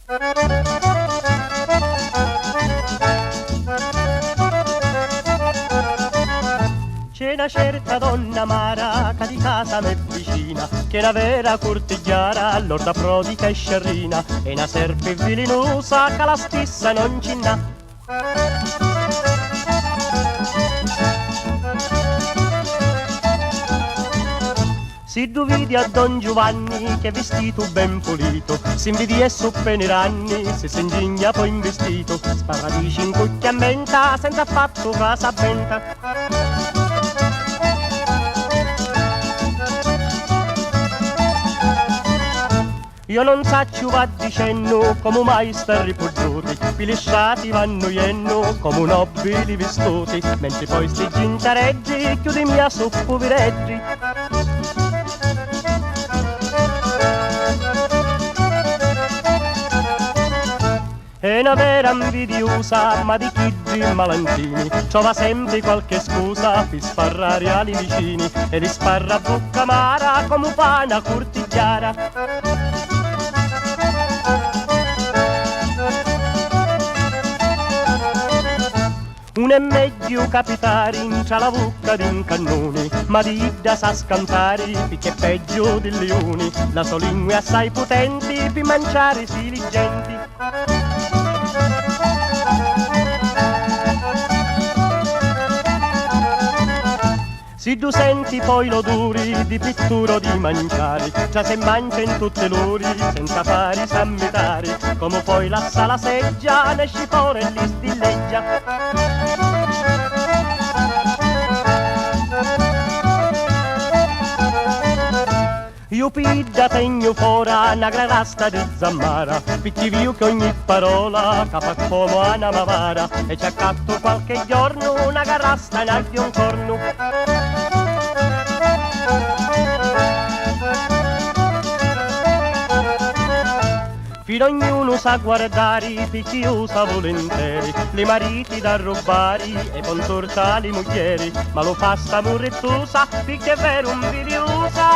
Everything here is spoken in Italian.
C'è una certa donna amara che di casa m'è vicina, che è una vera cortigiara, lorda prodica e sciarrina, e una serpe velenosa che la stessa non ci n'ha. Si duvidi a Don Giovanni che è vestito ben pulito, si invidi e soppe ranni, se si ingigna poi in vestito, sparadici in cucchia a menta senza affatto casa benta. Io non saccio va dicendo come mai sta ripoggiuti, pilisciati vanno ienno come nobili vestuti, mentre poi sti ginciareggi chiudimi a su povereggi. È una vera invidiosa, ma di chi di malantini, trova sempre qualche scusa per sparrare ai vicini, e li sparra a bocca amara come un pana cortigiara. Un è meglio capitare in la bocca di un cannone, ma di Ida sa scantare, perché è peggio dei leoni, la sua lingua è assai potente per mangiare diligenti. Se tu senti poi l'odore di pittura o di mangiare, già se mangia in tutte l'ore senza fare sammitare, come poi lassa la seggia, ne esci fuori e li stilleggia. Io pidda tegno fora una granasta di zammara, picchi viu che ogni parola capa come una mavara, e ci accatto qualche giorno una garrasta in alto un corno. Fino ognuno sa guardare, picchi usa volentieri, le mariti da rubare e contorta le muglieri, ma lo fa sta murrettosa, picchi è vero invidiosa.